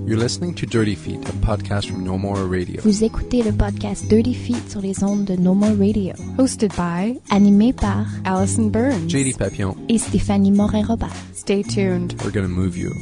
You're listening to Dirty Feet, a podcast from No More Radio. Vous écoutez le podcast Dirty Feet sur les ondes de No More Radio. Hosted by, animé par Allison Burns, JD Papillon, et Stéphanie Morin-Robert. Stay tuned. We're gonna move you.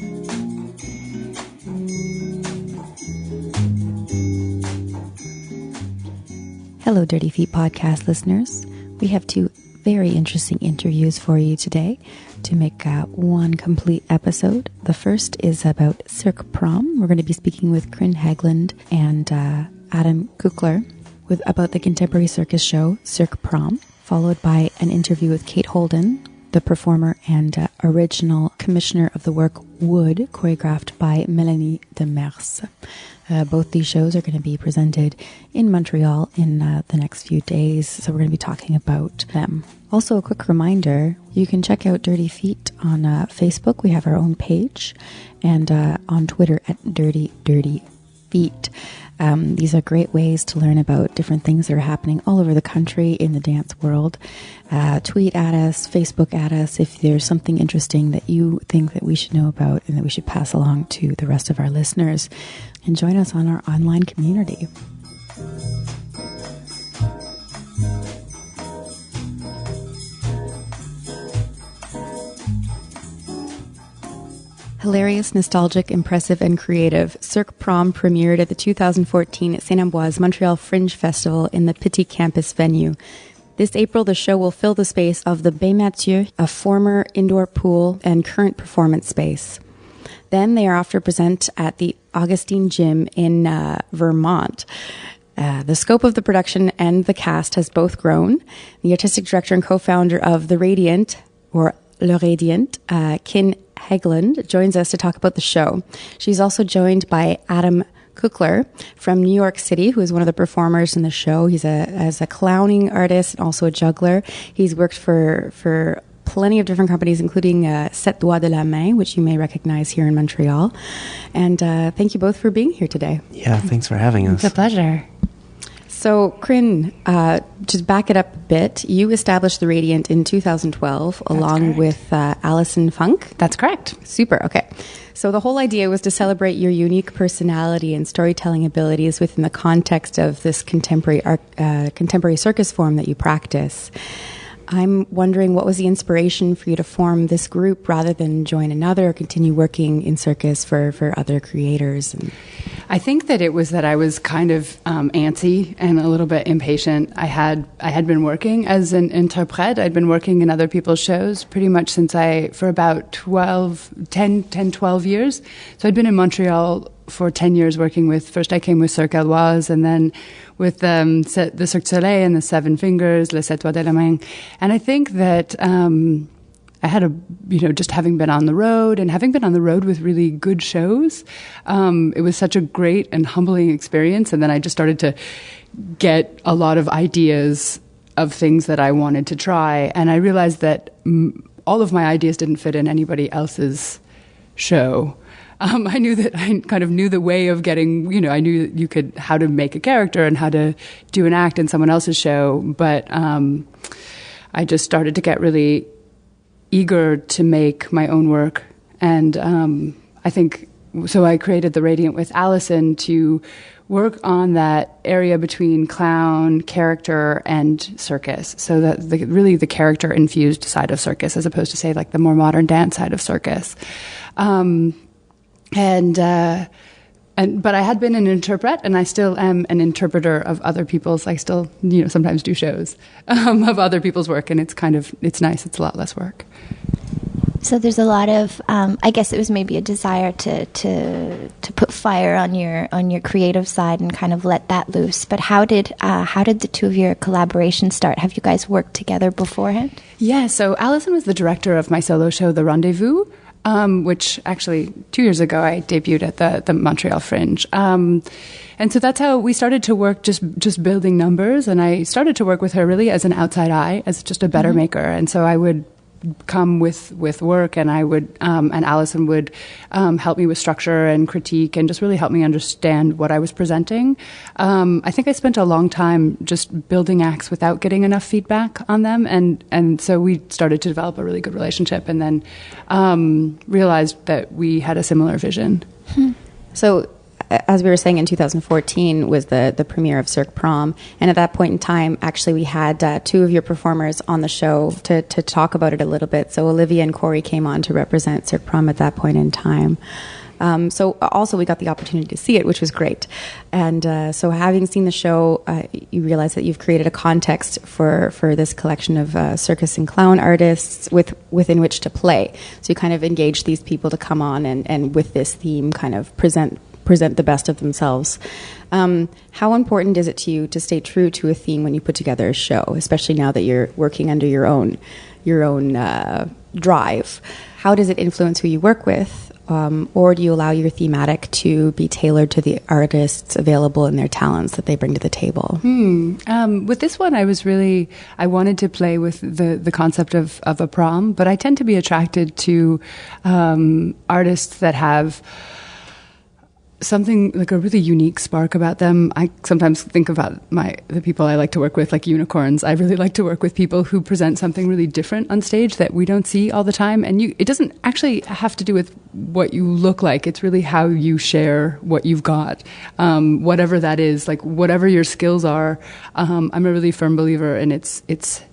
Hello, Dirty Feet podcast listeners. We have two very interesting interviews for you today to make one complete episode. The first is about Cirque Prom. We're going to be speaking with Krin Haglund and Adam Kuchler about the contemporary circus show Cirque Prom, followed by an interview with Kate Holden, the performer and original commissioner of the work Wood, choreographed by Mélanie Demers. Both these shows are going to be presented in Montreal in the next few days, so we're going to be talking about them. Also, a quick reminder, you can check out Dirty Feet on Facebook. We have our own page, and on Twitter at Dirty Feet. These are great ways to learn about different things that are happening all over the country in the dance world. Tweet at us, Facebook at us, if there's something interesting that you think that we should know about and that we should pass along to the rest of our listeners. And join us on our online community. Hilarious, nostalgic, impressive, and creative, Cirque Prom premiered at the 2014 Saint-Ambroise Montreal Fringe Festival in the Petit Campus venue. This April, the show will fill the space of the Baie Mathieu, a former indoor pool and current performance space. Then they are off to present at the Augustine Gym in Vermont. The scope of the production and the cast has both grown. The artistic director and co-founder of The Radiant, or Le Radiant, Krin Haglund, joins us to talk about the show. She's also joined by Adam Kuchler from New York City, who is one of the performers in the show. He's as a clowning artist and also a juggler. He's worked for plenty of different companies, including Sept Doigts de la Main, which you may recognize here in Montreal. And thank you both for being here today. Yeah, thanks for having us. It's a pleasure. So, Krin, just back it up a bit. You established The Radiant in 2012 along with Alison Funk. That's correct. Super, okay. So the whole idea was to celebrate your unique personality and storytelling abilities within the context of this contemporary circus form that you practice. I'm wondering, what was the inspiration for you to form this group rather than join another or continue working in circus for other creators? I think that it was that I was kind of antsy and a little bit impatient. I had been working as an interprète. I'd been working in other people's shows pretty much for about 12 years. So I'd been in Montreal for 10 years working with, first I came with Cirque Éloise and then with the Cirque du Soleil and the Seven Fingers, Les Sept Doigts de la Main. And I think that I had just having been on the road and having been on the road with really good shows, it was such a great and humbling experience. And then I just started to get a lot of ideas of things that I wanted to try. And I realized that all of my ideas didn't fit in anybody else's show. I knew that I kind of knew the way of getting, I knew how to make a character and how to do an act in someone else's show. But I just started to get really eager to make my own work. And I think, so I created The Radiant with Allison to work on that area between clown, character, and circus. So that really the character-infused side of circus, as opposed to, say, like the more modern dance side of circus. But I had been an interprete, and I still am an interpreter of other people's. I still, sometimes do shows of other people's work, and it's nice. It's a lot less work. So there's a lot of, I guess it was maybe a desire to put fire on your creative side and kind of let that loose. But how did the two of your collaboration start? Have you guys worked together beforehand? Yeah. So Allison was the director of my solo show, The Rendezvous, which actually 2 years ago I debuted at the Montreal Fringe. And so that's how we started to work, just building numbers. And I started to work with her really as an outside eye, as just a better maker. And so I would come with work, and I would and Allison would help me with structure and critique, and just really help me understand what I was presenting. I think I spent a long time just building acts without getting enough feedback on them, and so we started to develop a really good relationship, and then realized that we had a similar vision. So, as we were saying, in 2014 was the premiere of Cirque Prom, and at that point in time, actually, we had two of your performers on the show to talk about it a little bit. So Olivia and Corey came on to represent Cirque Prom at that point in time. So also we got the opportunity to see it, which was great. And so having seen the show, you realize that you've created a context for this collection of circus and clown artists within which to play. So you kind of engage these people to come on and with this theme kind of present the best of themselves. How important is it to you to stay true to a theme when you put together a show, especially now that you're working under your own drive? How does it influence who you work with? Or do you allow your thematic to be tailored to the artists available and their talents that they bring to the table? With this one, I wanted to play with the concept of a prom, but I tend to be attracted to artists that have something like a really unique spark about them. I sometimes think about the people I like to work with, like unicorns. I really like to work with people who present something really different on stage that we don't see all the time. And it doesn't actually have to do with what you look like. It's really how you share what you've got, whatever that is, like whatever your skills are. I'm a really firm believer, and it's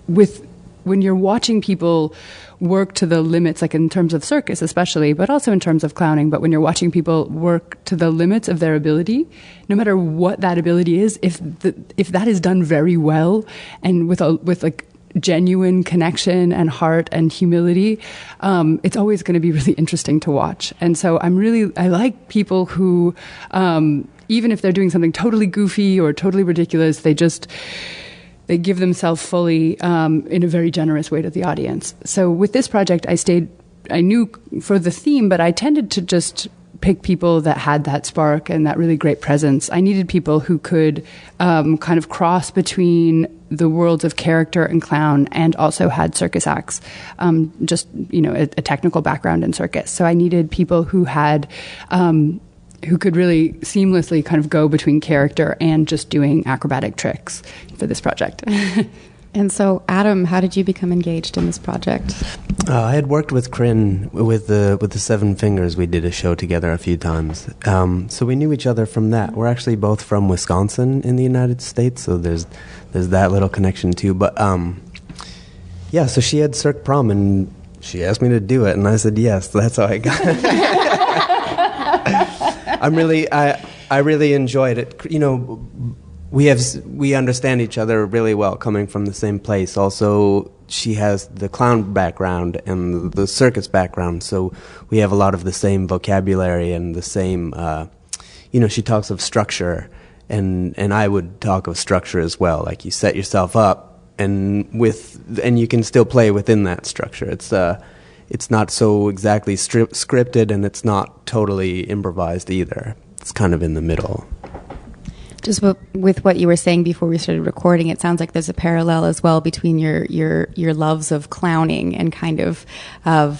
when you're watching people work to the limits, like in terms of circus especially, but also in terms of clowning, but when you're watching people work to the limits of their ability, no matter what that ability is, if that is done very well and with like genuine connection and heart and humility, it's always going to be really interesting to watch. And so I like people who, even if they're doing something totally goofy or totally ridiculous, they give themselves fully in a very generous way to the audience. So with this project, I knew for the theme, but I tended to just pick people that had that spark and that really great presence. I needed people who could kind of cross between the worlds of character and clown and also had circus acts, a technical background in circus. So I needed people who had who could really seamlessly kind of go between character and just doing acrobatic tricks for this project. And so, Adam, how did you become engaged in this project? I had worked with Krin with the Seven Fingers. We did a show together a few times, so we knew each other from that. We're actually both from Wisconsin in the United States, so there's that little connection too. But so she had Cirque Prom, and she asked me to do it, and I said yes. That's how I got it. I really enjoyed it. You know, we understand each other really well, coming from the same place. Also, she has the clown background and the circus background, so we have a lot of the same vocabulary and the same. She talks of structure, and I would talk of structure as well. Like you set yourself up, and you can still play within that structure. It's not so exactly scripted, and it's not totally improvised either. It's kind of in the middle. Just with what you were saying before we started recording, it sounds like there's a parallel as well between your loves of clowning and kind of I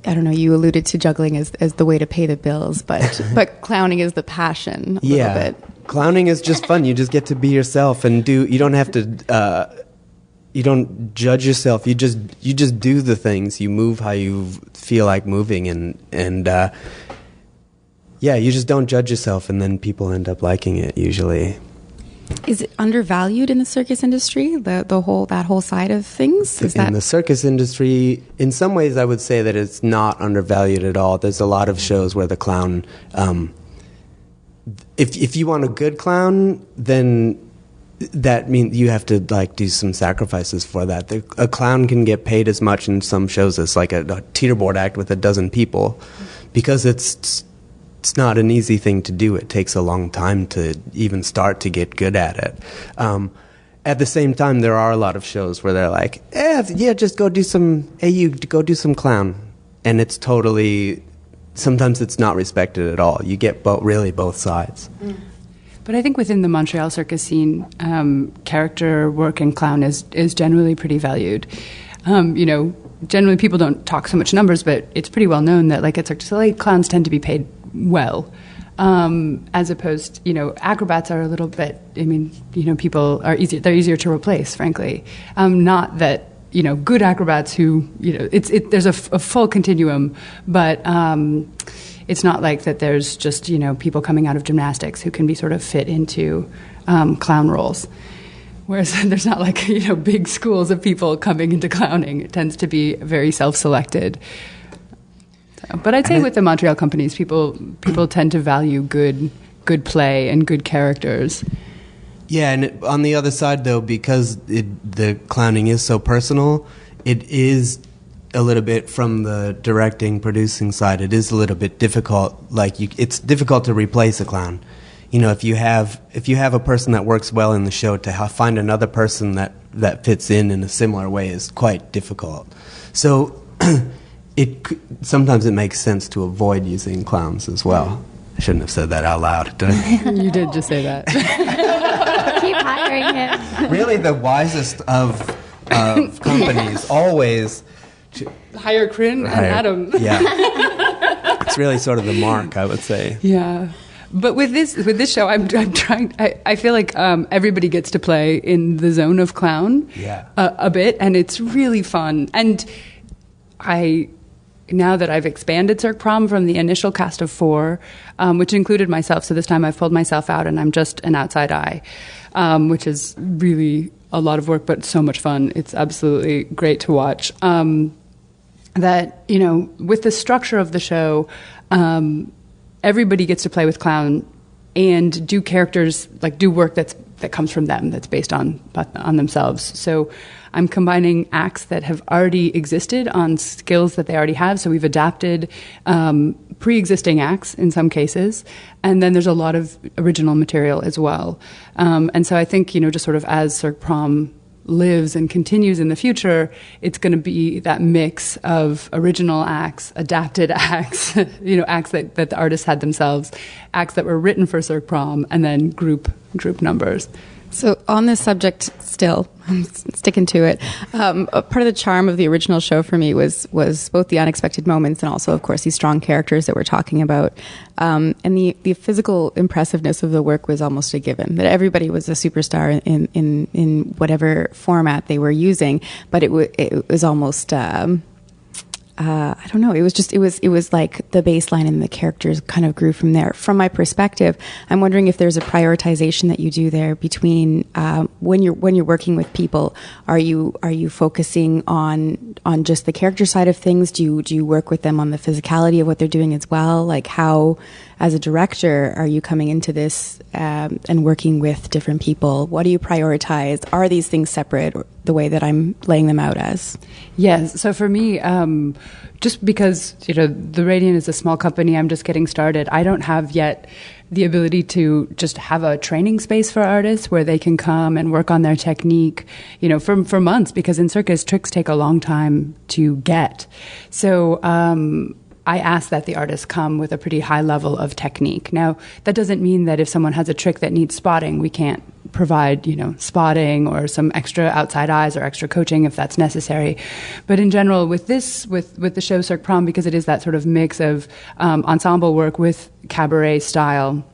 don't know, you alluded to juggling as the way to pay the bills, but clowning is the passion a little bit. Clowning is just fun. You just get to be yourself and you don't have to you don't judge yourself. You just do the things. You move how you feel like moving, and you just don't judge yourself, and then people end up liking it usually. Is it undervalued in the circus industry? That whole side of things? In the circus industry, in some ways, I would say that it's not undervalued at all. There's a lot of shows where the clown, if you want a good clown, then that means you have to do some sacrifices for that. A clown can get paid as much in some shows as like a teeterboard act with a dozen people, because it's not an easy thing to do. It takes a long time to even start to get good at it. At the same time, there are a lot of shows where they're like, just go do some clown, and it's totally. Sometimes it's not respected at all. You get both sides. Mm. But I think within the Montreal circus scene, character work and clown is generally pretty valued. Generally people don't talk so much numbers, but it's pretty well known that like at Cirque du Soleil, clowns tend to be paid well, as opposed, acrobats are a little bit. People are they're easier to replace, frankly. Not that there's a full continuum, but it's not like that there's just, people coming out of gymnastics who can be sort of fit into clown roles. Whereas there's not like, big schools of people coming into clowning. It tends to be very self-selected. But I'd say with the Montreal companies, people tend to value good play and good characters. Yeah, and on the other side, though, because the clowning is so personal, it is a little bit from the directing, producing side. It is a little bit difficult. It's difficult to replace a clown. If you have a person that works well in the show, to find another person that fits in a similar way is quite difficult. So sometimes it makes sense to avoid using clowns as well. I shouldn't have said that out loud, did I? You did just say that. Keep hiring him. Really, the wisest of companies always Hire Krin and Adam. Yeah, it's really sort of the mark, I would say. Yeah. But with this show, I'm trying. I feel like everybody gets to play in the zone of clown, a bit, and it's really fun. And now that I've expanded Cirque Prom from the initial cast of 4, which included myself, so this time I've pulled myself out and I'm just an outside eye, which is really a lot of work, but so much fun. It's absolutely great to watch. That with the structure of the show. Everybody gets to play with clown and do characters, do work that comes from them, that's based on themselves. So I'm combining acts that have already existed on skills that they already have. So we've adapted pre-existing acts in some cases, and then there's a lot of original material as well. And so I think, just sort of as Cirque Prom lives and continues in the future, it's going to be that mix of original acts, adapted acts, acts that the artists had themselves, acts that were written for Cirque Prom, and then group numbers. So on this subject still, I'm sticking to it, part of the charm of the original show for me was both the unexpected moments and also, of course, these strong characters that we're talking about. And the physical impressiveness of the work was almost a given, that everybody was a superstar in whatever format they were using, but it was almost... I don't know. It was like the baseline and the characters kind of grew from there. From my perspective, I'm wondering if there's a prioritization that you do there between when you're working with people. Are you focusing on just the character side of things? Do you work with them on the physicality of what they're doing as well? Like how, as a director, are you coming into this and working with different people? What do you prioritize? Are these things separate, or the way that I'm laying them out as? Yes. So for me, just because the Radiant is a small company, I'm just getting started. I don't have yet the ability to just have a training space for artists where they can come and work on their technique, for months, because in circus, tricks take a long time to get. So I ask that the artists come with a pretty high level of technique. Now, that doesn't mean that if someone has a trick that needs spotting, we can't provide, spotting or some extra outside eyes or extra coaching if that's necessary. But in general, with the show Cirque Prom, because it is that sort of mix of ensemble work with cabaret style,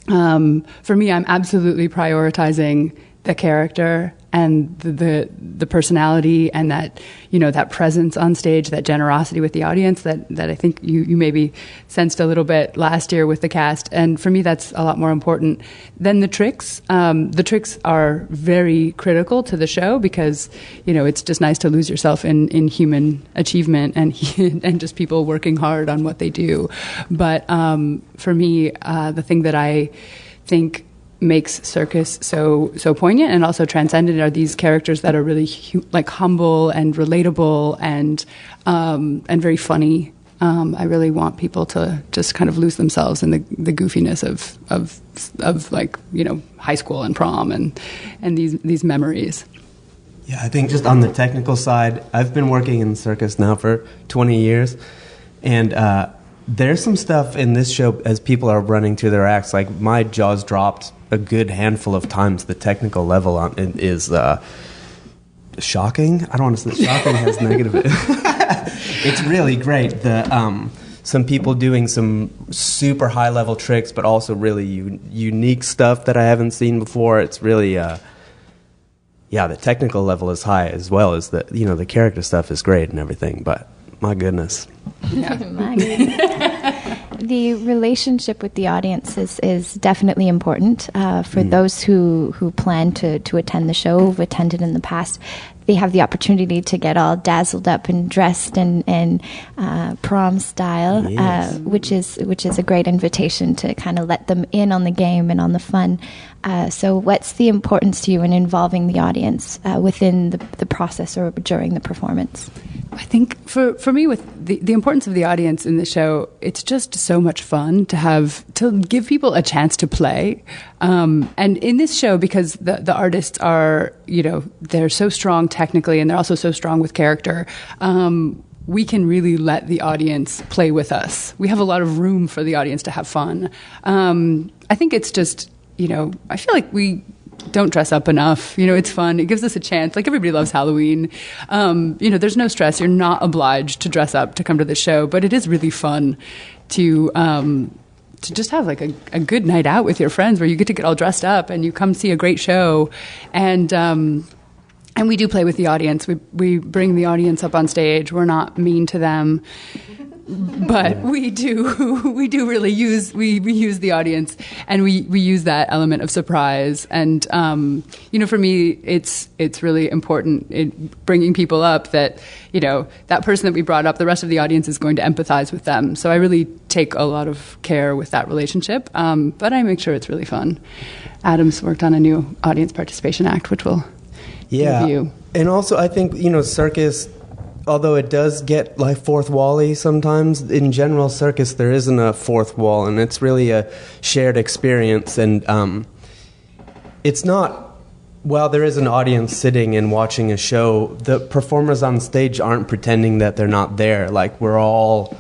for me, I'm absolutely prioritizing the character and the personality and that that presence on stage, that generosity with the audience that I think you maybe sensed a little bit last year with the cast. And for me, that's a lot more important than the tricks. The tricks are very critical to the show because it's just nice to lose yourself in human achievement and just people working hard on what they do. But for me, the thing that I think makes circus so poignant and also transcendent are these characters that are really humble and relatable and very funny. I really want people to just kind of lose themselves in the goofiness of high school and prom and these memories. Yeah, I think just on the technical side, I've been working in circus now for 20 years, and there's some stuff in this show as people are running through their acts, like my jaws dropped a good handful of times. The technical level on it is shocking. I don't want to say shocking has negative. It's really great. Some people doing some super high level tricks, but also really unique stuff that I haven't seen before. It's really the technical level is high as well as the character stuff is great and everything. But my goodness. Yeah. My goodness. the relationship with the audience is definitely important for those who plan to attend the show, who've attended in the past. They have the opportunity to get all dazzled up and dressed in prom style, which is a great invitation to kind of let them in on the game and on the fun. So what's the importance to you in involving the audience within the process or during the performance? I think for me, with the importance of the audience in the show, it's just so much fun to give people a chance to play. And in this show, because the artists are, they're so strong technically, and they're also so strong with character, we can really let the audience play with us. We have a lot of room for the audience to have fun. I think it's just, I feel like we don't dress up enough. It's fun. It gives us a chance. Like, everybody loves Halloween. There's no stress. You're not obliged to dress up to come to the show, but it is really fun to just have like a good night out with your friends where you get to get all dressed up and you come see a great show. And we do play with the audience. We bring the audience up on stage. We're not mean to them. But we do really use the audience, and we use that element of surprise. And for me, it's really important in bringing people up that that person that we brought up, the rest of the audience is going to empathize with them. So I really take a lot of care with that relationship. But I make sure it's really fun. Adam's worked on a new audience participation act, which will give you. And also, I think circus, although it does get like fourth wall-y sometimes, in general, circus, there isn't a fourth wall, and it's really a shared experience. And it's not, while there is an audience sitting and watching a show, the performers on stage aren't pretending that they're not there. Like, we're all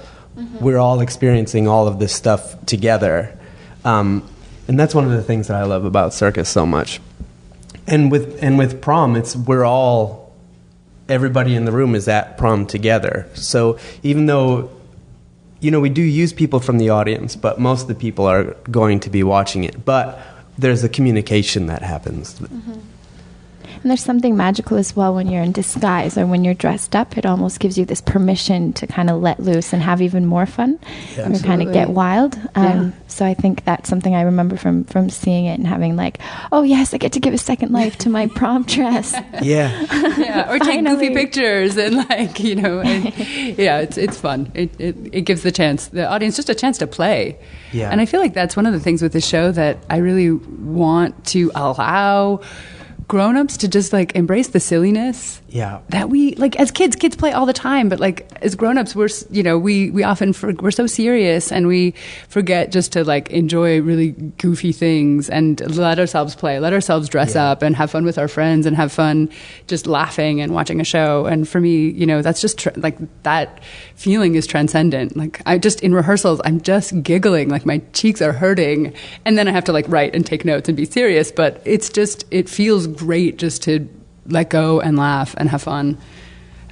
experiencing all of this stuff together. And that's one of the things that I love about circus so much. And with prom, everybody in the room is at prom together. So even though, we do use people from the audience, but most of the people are going to be watching it. But there's a communication that happens. Mm-hmm. And there's something magical as well when you're in disguise or when you're dressed up. It almost gives you this permission to kind of let loose and have even more fun, or kind of get wild. So I think that's something I remember from seeing it and having like, oh yes, I get to give a second life to my prom dress. Or take goofy pictures and it's fun. It gives the audience just a chance to play. Yeah. And I feel like that's one of the things with the show that I really want to allow grown-ups to just like embrace the silliness that we like as kids play all the time, but like as grown-ups we're we often we're so serious and we forget just to like enjoy really goofy things and let ourselves play, let ourselves dress up and have fun with our friends and have fun just laughing and watching a show. And for me, that's just like that feeling is transcendent. Like I just in rehearsals I'm just giggling, like my cheeks are hurting, and then I have to like write and take notes and be serious, but it feels great just to let go and laugh and have fun.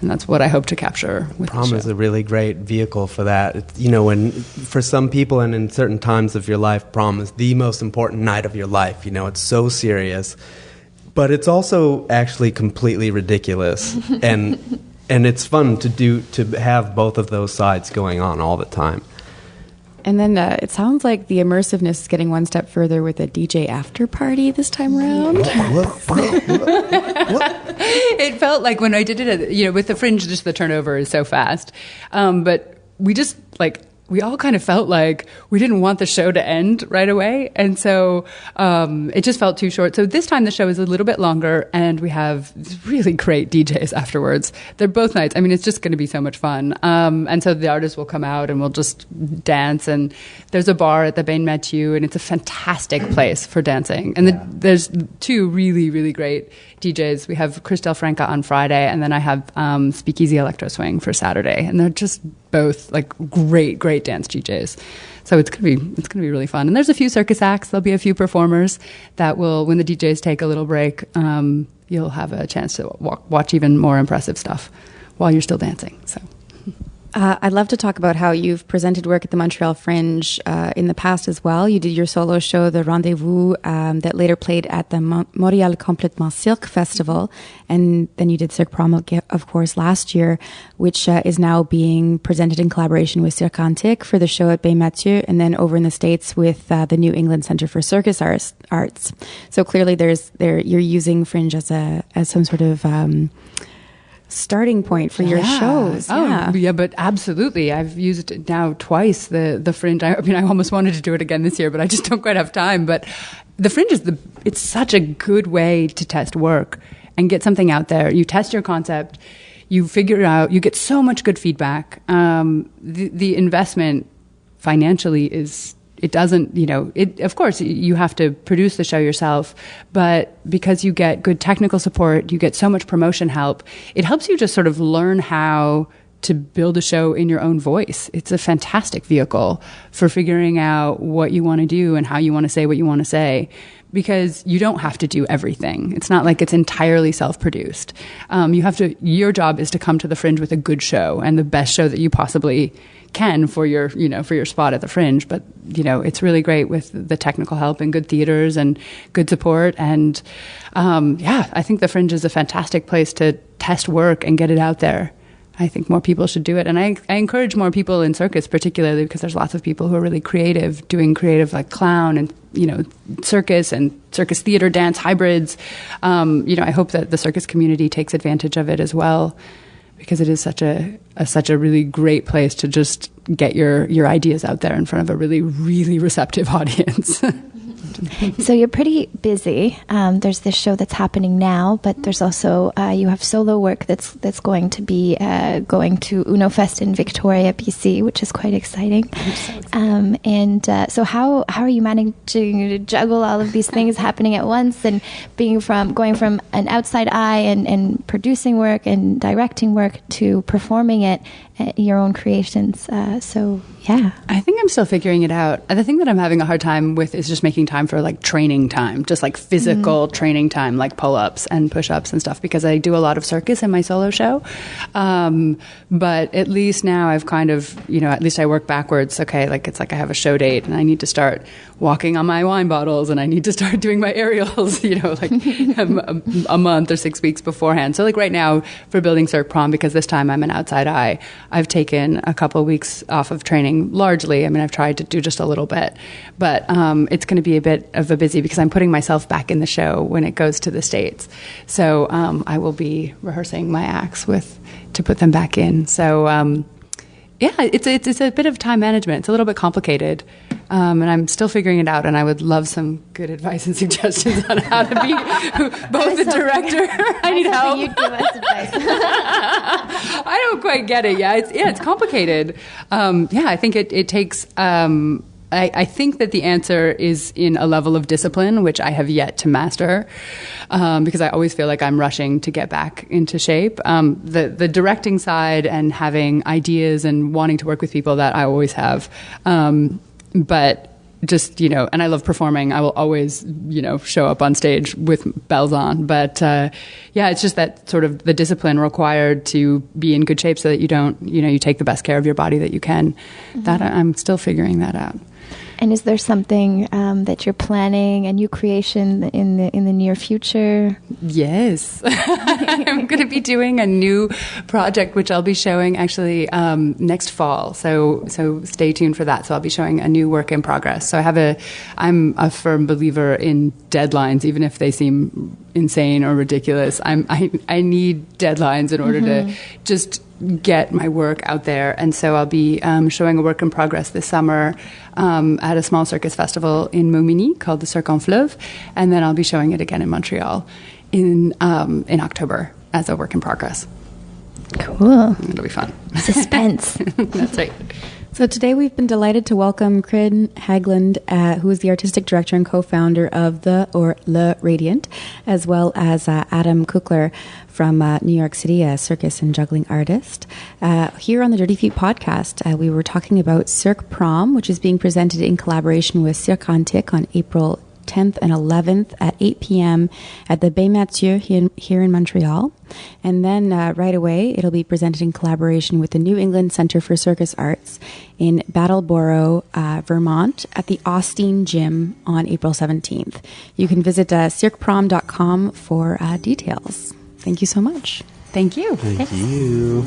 And that's what I hope to capture with prom. Is a really great vehicle for that. When for some people and in certain times of your life, prom is the most important night of your life. It's so serious, but it's also actually completely ridiculous, and it's fun to have both of those sides going on all the time. And then it sounds like the immersiveness is getting one step further with a DJ after party this time around. It felt like when I did it, with the Fringe, just the turnover is so fast. But we just we all kind of felt like we didn't want the show to end right away. And so it just felt too short. So this time the show is a little bit longer, and we have really great DJs afterwards. They're both nights. I mean, it's just going to be so much fun. And so the artists will come out and we'll just dance. And there's a bar at the Bain Mathieu, and it's a fantastic place for dancing. And there's two really, really great DJs. We have Christelle Franca on Friday, and then I have Speakeasy Electro Swing for Saturday. And they're just both like great dance DJs. So it's gonna be really fun. And there's a few circus acts. There'll be a few performers that will, when the DJs take a little break, you'll have a chance to watch even more impressive stuff while you're still dancing. So I'd love to talk about how you've presented work at the Montreal Fringe in the past as well. You did your solo show, The Rendezvous, that later played at the Montréal Complètement Cirque Festival. And then you did Cirque Prom, of course, last year, which is now being presented in collaboration with Cirque Antique for the show at Bain Mathieu, and then over in the States with the New England Center for Circus Arts. So clearly you're using Fringe as some sort of starting point for your shows. Yeah, but absolutely. I've used it now twice, the Fringe. I mean, I almost wanted to do it again this year, but I just don't quite have time. But the Fringe it's such a good way to test work and get something out there. You test your concept, you figure it out, you get so much good feedback. The investment financially it doesn't, of course, you have to produce the show yourself, but because you get good technical support, you get so much promotion help, it helps you just sort of learn how to build a show in your own voice. It's a fantastic vehicle for figuring out what you want to do and how you want to say what you want to say, because you don't have to do everything. It's not like it's entirely self-produced. Your job is to come to the Fringe with a good show and the best show that you possibly can for your spot at the Fringe. But, it's really great with the technical help and good theaters and good support. And, I think the Fringe is a fantastic place to test work and get it out there. I think more people should do it. And I encourage more people in circus, particularly because there's lots of people who are really creative, doing creative like clown and, circus and circus theater, dance hybrids. I hope that the circus community takes advantage of it as well, because it is such a really great place to just get your ideas out there in front of a really, really receptive audience. So you're pretty busy. There's this show that's happening now, but there's also you have solo work that's going to be going to Uno Fest in Victoria, BC, which is quite exciting. So how are you managing to juggle all of these things happening at once, and going from an outside eye and producing work and directing work to performing it, your own creations? I think I'm still figuring it out. The thing that I'm having a hard time with is just making time for like training time, just like physical training time, like pull-ups and push-ups and stuff, because I do a lot of circus in my solo show. But at least now I've kind of, at least I work backwards. Okay, like it's like I have a show date and I need to start walking on my wine bottles and I need to start doing my aerials, like a month or 6 weeks beforehand. So like right now for building Cirque Prom, because this time I'm an outside eye, I've taken a couple of weeks off of training largely. I mean, I've tried to do just a little bit, but it's going to be a bit of a busy because I'm putting myself back in the show when it goes to the States. So I will be rehearsing my acts to put them back in. So it's a bit of time management. It's a little bit complicated. And I'm still figuring it out, and I would love some good advice and suggestions on how to be both the director. I need help. You'd give us advice. I don't quite get it. It's complicated. I think it takes. I think that the answer is in a level of discipline, which I have yet to master, because I always feel like I'm rushing to get back into shape. The directing side and having ideas and wanting to work with people, that I always have. But just, and I love performing. I will always, show up on stage with bells on. But, it's just that sort of the discipline required to be in good shape so that you don't, you take the best care of your body that you can. That I'm still figuring that out. And is there something that you're planning, a new creation in the near future? Yes. I'm going to be doing a new project, which I'll be showing actually next fall. So stay tuned for that. So I'll be showing a new work in progress. So I'm a firm believer in deadlines, even if they seem insane or ridiculous. I need deadlines in order to just get my work out there. And so I'll be showing a work in progress this summer at a small circus festival in Montmagny called the Cirque en Fleuve. And then I'll be showing it again in Montreal in October as a work in progress. Cool. It'll be fun. Suspense. That's right. So today we've been delighted to welcome Krin Haglund, who is the artistic director and co-founder of Le Radiant, as well as Adam Kuchler from New York City, a circus and juggling artist. Here on the Dirty Feet podcast, we were talking about Cirque Prom, which is being presented in collaboration with Cirque Antique on April 10th, and 11th at 8 p.m. at the Baie Mathieu here in Montreal. And then right away, it'll be presented in collaboration with the New England Center for Circus Arts in Brattleboro, Vermont, at the Austin Gym on April 17th. You can visit cirqueprom.com for details. Thank you so much. Thank you. Thank you.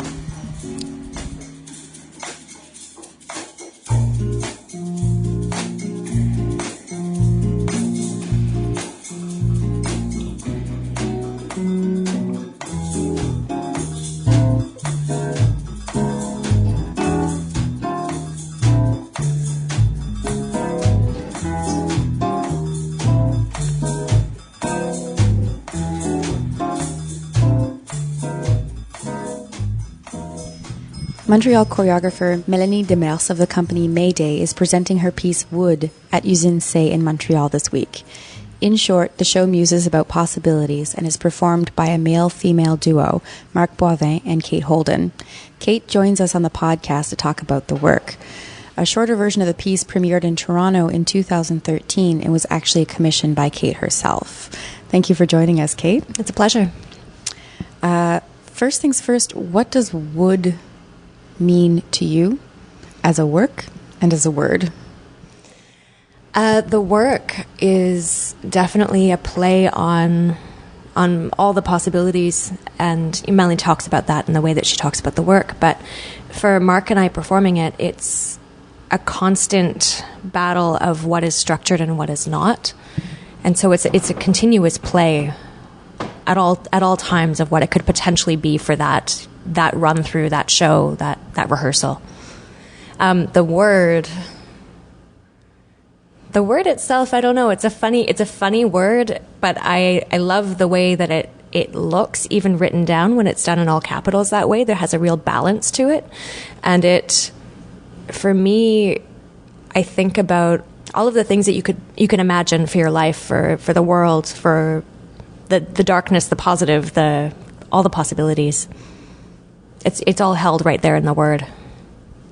Montreal choreographer Mélanie Demers of the company Mayday is presenting her piece Wood at Usine C in Montreal this week. In short, the show muses about possibilities and is performed by a male-female duo, Marc Boivin and Kate Holden. Kate joins us on the podcast to talk about the work. A shorter version of the piece premiered in Toronto in 2013 and was actually commissioned by Kate herself. Thank you for joining us, Kate. It's a pleasure. First things first, what does wood mean to you as a work and as a word? The work is definitely a play on all the possibilities, and Melanie talks about that in the way that she talks about the work. But for Mark and I performing it, it's a constant battle of what is structured and what is not, and so it's a continuous play at all times of what it could potentially be for that run through, that show, that rehearsal. The word itself, I don't know. It's a funny word, but I love the way that it looks, even written down when it's done in all capitals that way. There has a real balance to it, and for me, I think about all of the things that you can imagine for your life, for the world, for the darkness, the positive, all the possibilities. It's all held right there in the word.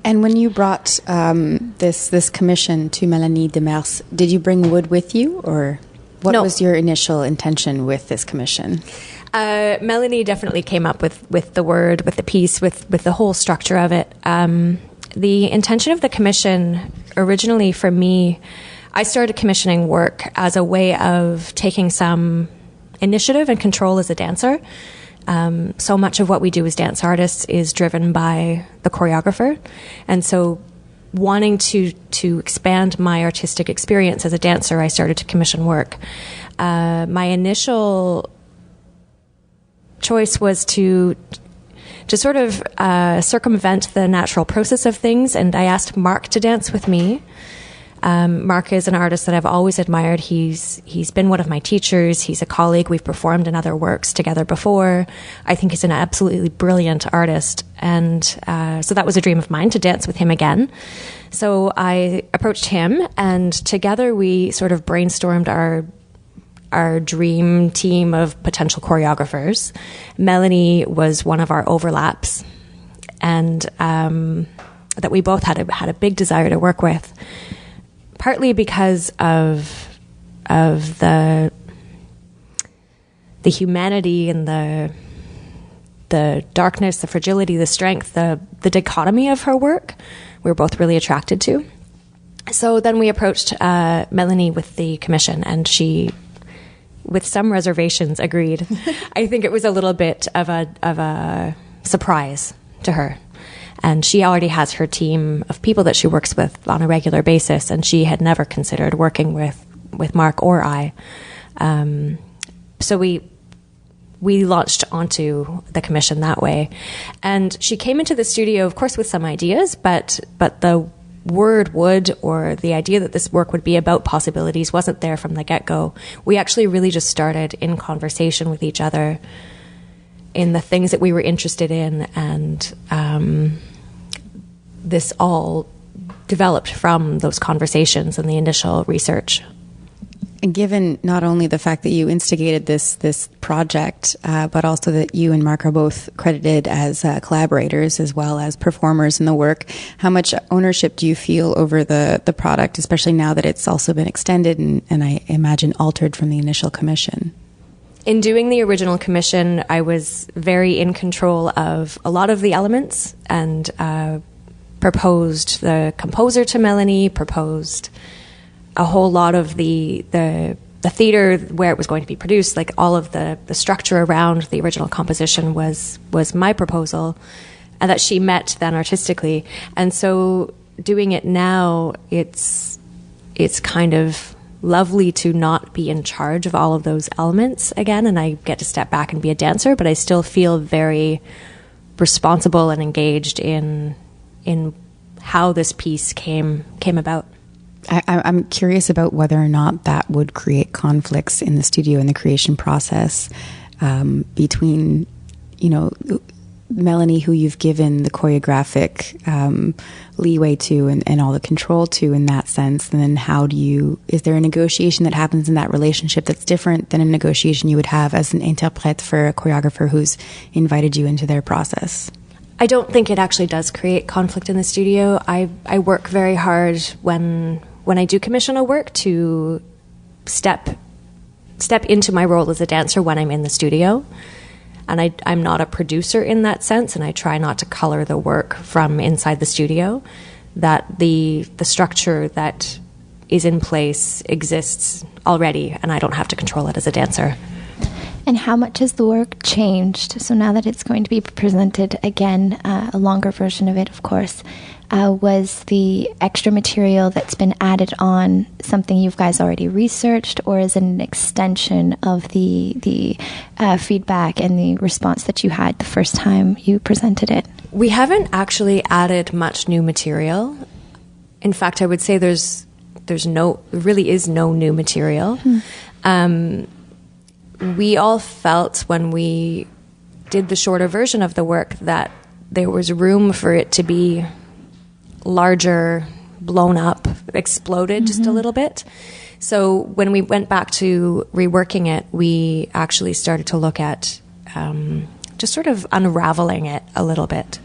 And when you brought this commission to Mélanie Demers, did you bring wood with you, or what was your initial intention with this commission? Mélanie definitely came up with the word, with the piece, with the whole structure of it. The intention of the commission originally for me, I started commissioning work as a way of taking some initiative and control as a dancer. So much of what we do as dance artists is driven by the choreographer. And so wanting to expand my artistic experience as a dancer, I started to commission work. My initial choice was to sort of circumvent the natural process of things, and I asked Mark to dance with me. Mark is an artist that I've always admired. He's been one of my teachers. He's a colleague. We've performed in other works together before. I think he's an absolutely brilliant artist. And so that was a dream of mine, to dance with him again. So I approached him, and together we sort of brainstormed our dream team of potential choreographers. Mélanie was one of our overlaps, and that we both had a big desire to work with. Partly because of the humanity and the darkness, the fragility, the strength, the dichotomy of her work, we were both really attracted to. So then we approached Mélanie with the commission, and she, with some reservations, agreed. I think it was a little bit of a surprise to her. And she already has her team of people that she works with on a regular basis, and she had never considered working with Mark or I. So we launched onto the commission that way. And she came into the studio, of course, with some ideas, but the word would, or the idea that this work would be about possibilities, wasn't there from the get-go. We actually really just started in conversation with each other in the things that we were interested in, and this all developed from those conversations and the initial research. And given not only the fact that you instigated this project, but also that you and Mark are both credited as collaborators as well as performers in the work, how much ownership do you feel over the product, especially now that it's also been extended and I imagine altered from the initial commission? In doing the original commission, I was very in control of a lot of the elements and proposed the composer to Mélanie, proposed a whole lot of the theater where it was going to be produced, like all of the structure around the original composition was my proposal, and that she met then artistically. And so doing it now, it's kind of lovely to not be in charge of all of those elements again, and I get to step back and be a dancer, but I still feel very responsible and engaged in how this piece came about. I'm curious about whether or not that would create conflicts in the studio in the creation process between, Mélanie, who you've given the choreographic leeway to and all the control to in that sense, and then is there a negotiation that happens in that relationship that's different than a negotiation you would have as an interprète for a choreographer who's invited you into their process? I don't think it actually does create conflict in the studio. I work very hard when I do commissional work to step into my role as a dancer when I'm in the studio. And I'm not a producer in that sense, and I try not to color the work from inside the studio, that the structure that is in place exists already, and I don't have to control it as a dancer. And how much has the work changed? So now that it's going to be presented again, a longer version of it, of course, was the extra material that's been added on something you guys already researched, or is it an extension of the feedback and the response that you had the first time you presented it? We haven't actually added much new material. In fact, I would say there really is no new material. We all felt when we did the shorter version of the work that there was room for it to be larger, blown up, exploded just a little bit. So when we went back to reworking it, we actually started to look at just sort of unraveling it a little bit.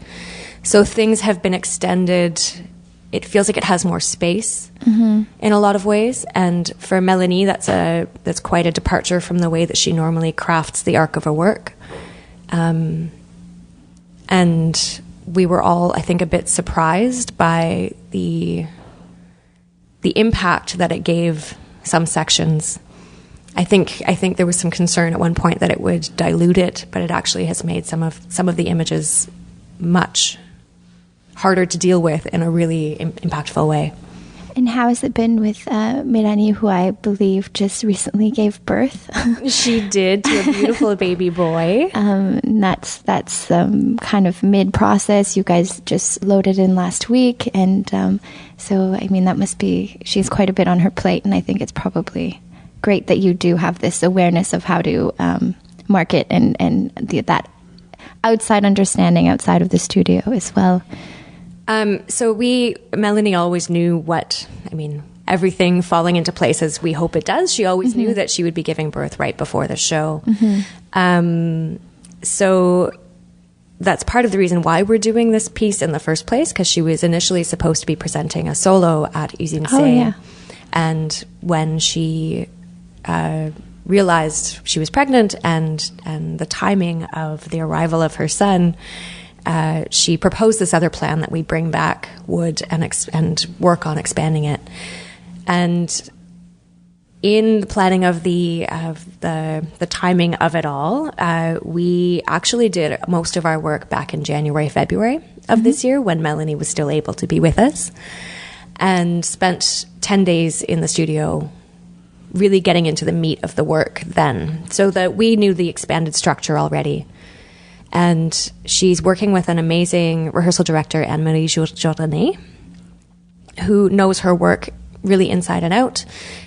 So things have been extended. It feels like it has more space in a lot of ways. And for Mélanie, that's quite a departure from the way that she normally crafts the arc of her work. And we were all, I think, a bit surprised by the impact that it gave some sections. I think there was some concern at one point that it would dilute it, but it actually has made some of the images much harder to deal with in a really impactful way. And how has it been with Mélanie, who I believe just recently gave birth? She did, to a beautiful baby boy. And that's kind of mid-process. You guys just loaded in last week. And so, I mean, she's quite a bit on her plate. And I think it's probably great that you do have this awareness of how to market and that outside understanding outside of the studio as well. So Mélanie always knew everything falling into place as we hope it does. She always knew that she would be giving birth right before the show. So that's part of the reason why we're doing this piece in the first place, because she was initially supposed to be presenting a solo at Usine C. Oh, yeah. And when she realized she was pregnant and the timing of the arrival of her son, she proposed this other plan that we bring back Wood and work on expanding it. And in the planning of the timing of it all, we actually did most of our work back in January, February of this year, when Mélanie was still able to be with us, and spent 10 days in the studio really getting into the meat of the work then, so that we knew the expanded structure already. And she's working with an amazing rehearsal director, Anne-Marie Jourdanet, who knows her work really inside and out.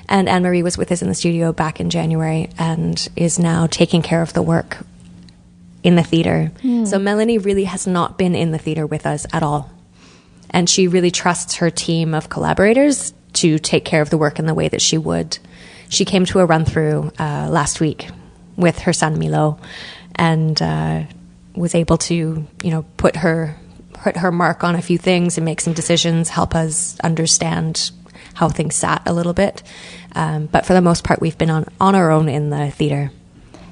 And Anne-Marie was with us in the studio back in January and is now taking care of the work in the theater. So Mélanie really has not been in the theater with us at all. And she really trusts her team of collaborators to take care of the work in the way that she would she came to a run-through last week with her son Milo, and was able to, put her mark on a few things and make some decisions, help us understand how things sat a little bit. But for the most part, we've been on our own in the theater.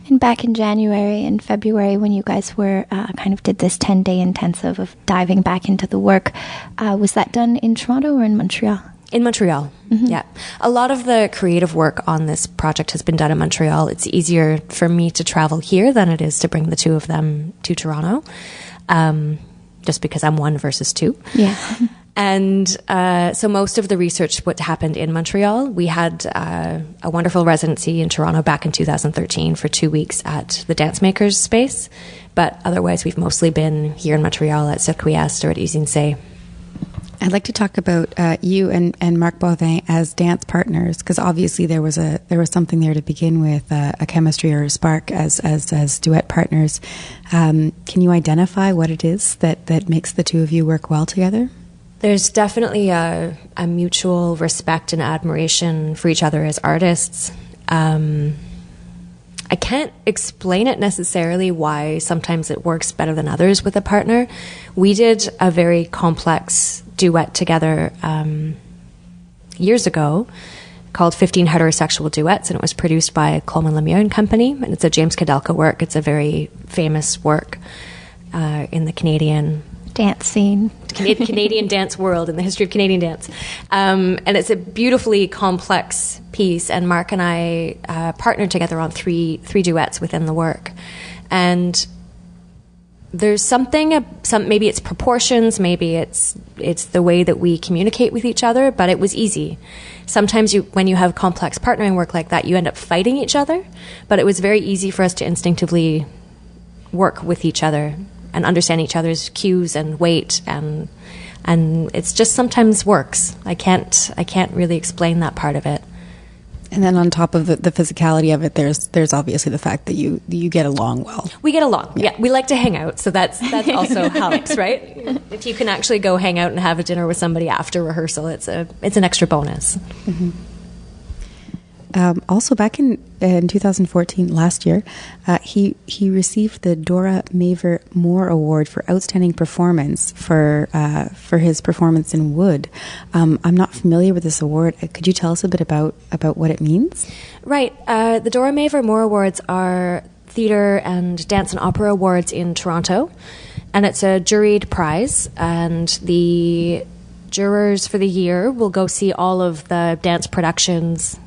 And back in January and February, when you guys were kind of did this 10-day intensive of diving back into the work, was that done in Toronto or in Montreal? In Montreal, yeah. A lot of the creative work on this project has been done in Montreal. It's easier for me to travel here than it is to bring the two of them to Toronto, just because I'm one versus two. Yeah. And so most of the research what happened in Montreal. We had a wonderful residency in Toronto back in 2013 for 2 weeks at the Dance Makers space. But otherwise, we've mostly been here in Montreal at Cirque or at Usine. I'd like to talk about you and Marc Baudin as dance partners, because obviously there was something there to begin with, a chemistry or a spark as duet partners. Can you identify what it is that makes the two of you work well together? There's definitely a mutual respect and admiration for each other as artists. I can't explain it necessarily why sometimes it works better than others with a partner. We did a very complex duet together years ago called 15 Heterosexual Duets, and it was produced by Coleman Lemieux and Company, and it's a James Kadelka work. It's a very famous work in the Canadian dance scene. Canadian dance world, in the history of Canadian dance. And it's a beautifully complex piece, and Marc and I partnered together on three duets within the work. And there's something, maybe it's proportions, maybe it's the way that we communicate with each other, but it was easy. Sometimes when you have complex partnering work like that, you end up fighting each other, but it was very easy for us to instinctively work with each other and understand each other's cues and weight, and it's just sometimes works. I can't really explain that part of it. And then on top of the physicality of it, there's obviously the fact that you get along well. We get along. Yeah. We like to hang out, so that's also helps, right? If you can actually go hang out and have a dinner with somebody after rehearsal, it's an extra bonus. Mm-hmm. Also, back in 2014, last year, he received the Dora Maver Moore Award for Outstanding Performance for his performance in Wood. I'm not familiar with this award. Could you tell us a bit about what it means? Right. The Dora Maver Moore Awards are theatre and dance and opera awards in Toronto, and it's a juried prize, and the jurors for the year will go see all of the dance productions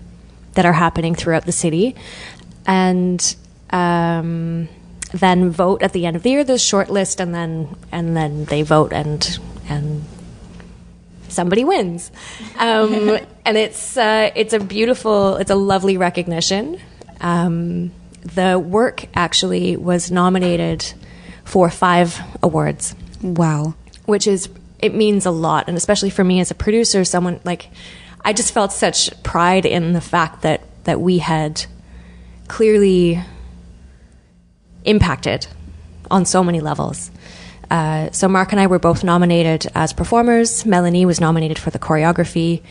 that are happening throughout the city, and then vote at the end of the year. There's a short list, and then they vote, and somebody wins. And it's a lovely recognition. The work actually was nominated for 5 awards. Wow. It means a lot, and especially for me as a producer, someone like, I just felt such pride in the fact that we had clearly impacted on so many levels. So Marc and I were both nominated as performers. Mélanie was nominated for the choreography.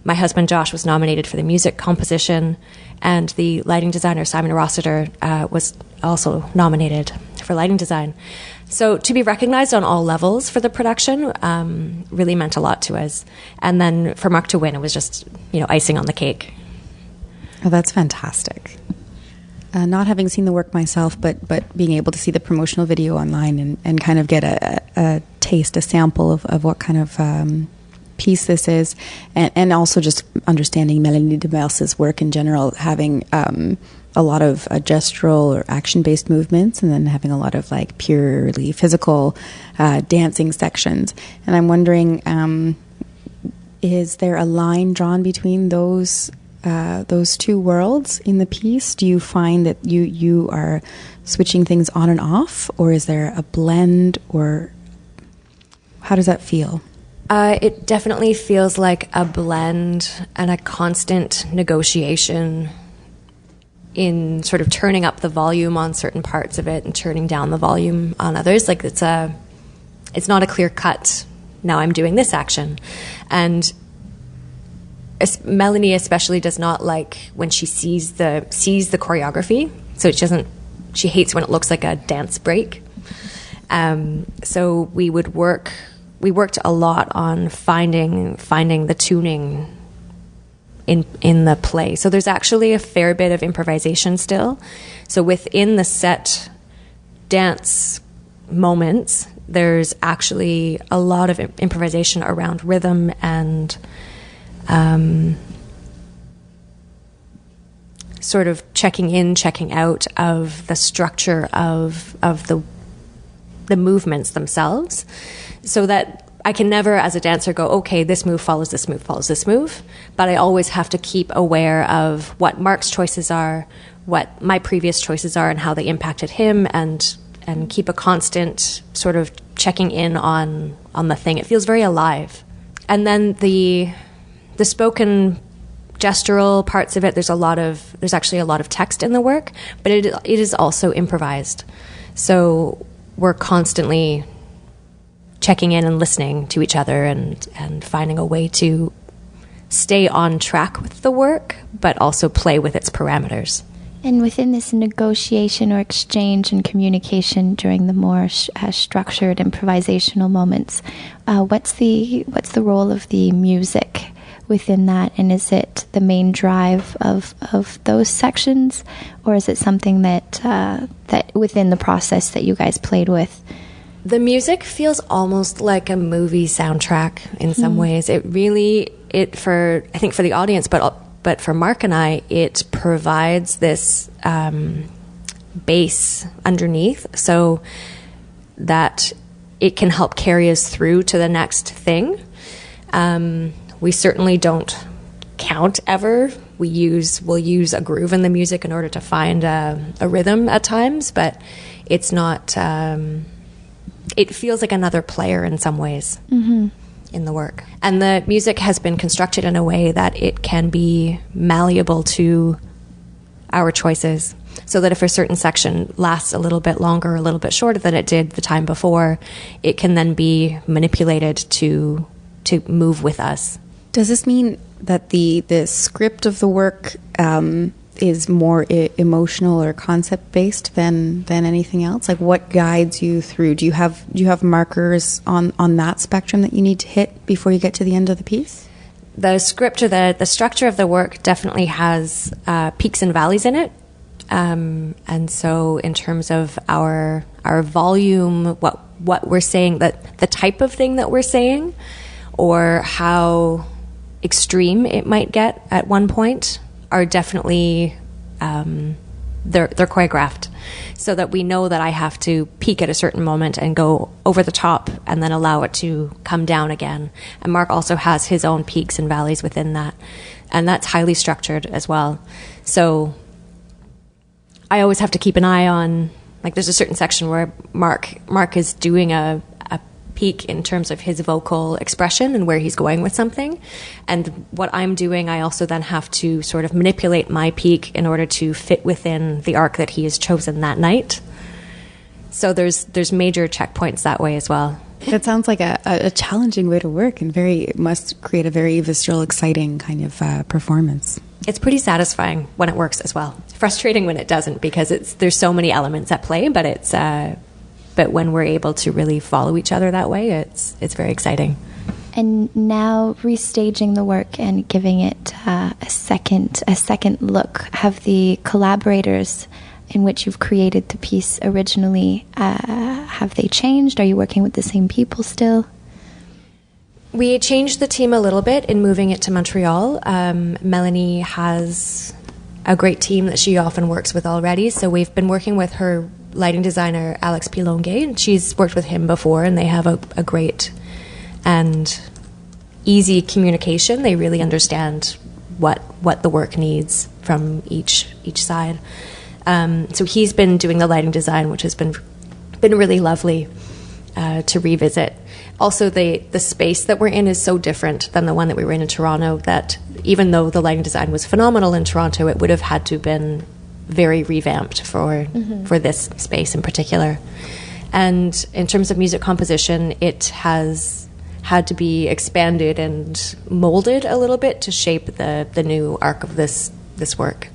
My husband Josh was nominated for the music composition, and the lighting designer Simon Rossiter was also nominated for lighting design. So to be recognized on all levels for the production really meant a lot to us. And then for Marc to win, it was just, icing on the cake. Oh, that's fantastic. Not having seen the work myself, but being able to see the promotional video online and kind of get a taste, a sample of what kind of piece this is, and also just understanding Mélanie Demers' work in general, having a lot of gestural or action-based movements, and then having a lot of like purely physical dancing sections. And I'm wondering, is there a line drawn between those two worlds in the piece? Do you find that you are switching things on and off, or is there a blend, or how does that feel? It definitely feels like a blend and a constant negotiation in sort of turning up the volume on certain parts of it and turning down the volume on others. Like it's not a clear cut, now I'm doing this action. And Mélanie especially does not like when she sees the choreography. So she hates when it looks like a dance break. So we worked a lot on finding the tuning in the play. So there's actually a fair bit of improvisation still. So within the set dance moments, there's actually a lot of improvisation around rhythm and sort of checking in, checking out of the structure of the movements themselves, so that I can never, as a dancer, go, okay, this move follows this move, follows this move. But I always have to keep aware of what Mark's choices are, what my previous choices are, and how they impacted him, and keep a constant sort of checking in on the thing. It feels very alive. And then the spoken gestural parts of it, there's actually a lot of text in the work, but it is also improvised. So we're constantly checking in and listening to each other and finding a way to stay on track with the work, but also play with its parameters. And within this negotiation or exchange and communication during the more structured improvisational moments, what's the role of the music within that? And is it the main drive of those sections, or is it something that within the process that you guys played with? The music feels almost like a movie soundtrack in some ways. It really, I think for the audience, but for Mark and I, it provides this base underneath so that it can help carry us through to the next thing. We certainly don't count ever. We'll use a groove in the music in order to find a rhythm at times, but it's not... it feels like another player in some ways in the work. And the music has been constructed in a way that it can be malleable to our choices, so that if a certain section lasts a little bit longer, a little bit shorter than it did the time before, it can then be manipulated to move with us. Does this mean that the script of the work is more emotional or concept based than anything else? Like, what guides you through? Do you have markers on that spectrum that you need to hit before you get to the end of the piece? The script or the structure of the work definitely has peaks and valleys in it, and so in terms of our volume, what we're saying, the type of thing that we're saying, or how extreme it might get at one point, are definitely they're choreographed, so that we know that I have to peak at a certain moment and go over the top and then allow it to come down again. And Mark also has his own peaks and valleys within that, and that's highly structured as well. So I always have to keep an eye on, like, there's a certain section where Mark is doing a peak in terms of his vocal expression and where he's going with something, and what I'm doing, I also then have to sort of manipulate my peak in order to fit within the arc that he has chosen that night. So there's major checkpoints that way as well. That sounds like a challenging way to work, and it must create a very visceral, exciting kind of performance. It's pretty satisfying when it works as well. It's frustrating when it doesn't, because there's so many elements at play, but when we're able to really follow each other that way, it's very exciting. And now restaging the work and giving it a second look, have the collaborators in which you've created the piece originally, have they changed? Are you working with the same people still? We changed the team a little bit in moving it to Montreal. Mélanie has a great team that she often works with already, so we've been working with her lighting designer, Alex Pilonguet, and she's worked with him before, and they have a great and easy communication. They really understand what the work needs from each side. So he's been doing the lighting design, which has been really lovely to revisit. Also, the space that we're in is so different than the one that we were in Toronto, that even though the lighting design was phenomenal in Toronto, it would have had to have been very revamped for this space in particular. And in terms of music composition, it has had to be expanded and molded a little bit to shape the new arc of this work.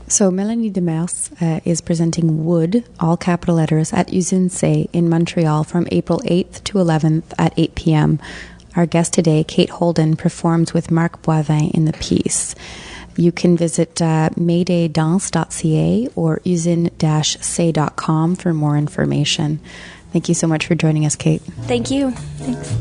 So Mélanie Demers is presenting Wood, all capital letters, at Usine C in Montreal from April 8th to 11th at 8 p.m. Our guest today, Kate Holden, performs with Marc Boivin in the piece. You can visit maydaydance.ca or usine-c.com for more information. Thank you so much for joining us, Kate. Thank you. Thanks.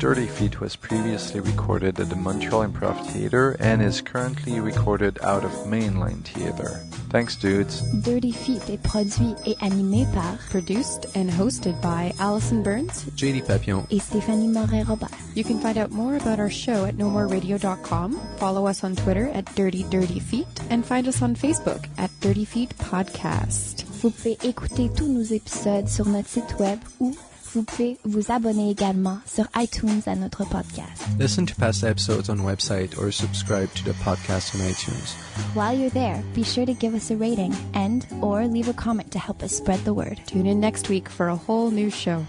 Dirty Feet was previously recorded at the Montreal Improv Theatre and is currently recorded out of Mainline Theatre. Thanks, dudes. Dirty Feet est produit et animé par, produced and hosted by Allison Burns, JD Papillon, et Stéphanie Moret-Robert. You can find out more about our show at nomoreradio.com, follow us on Twitter at Dirty Feet, and find us on Facebook at Dirty Feet Podcast. Vous pouvez écouter tous nos épisodes sur notre site web ou vous pouvez vous abonner également sur iTunes à notre podcast. Listen to past episodes on website or subscribe to the podcast on iTunes. While you're there, be sure to give us a rating and or leave a comment to help us spread the word. Tune in next week for a whole new show.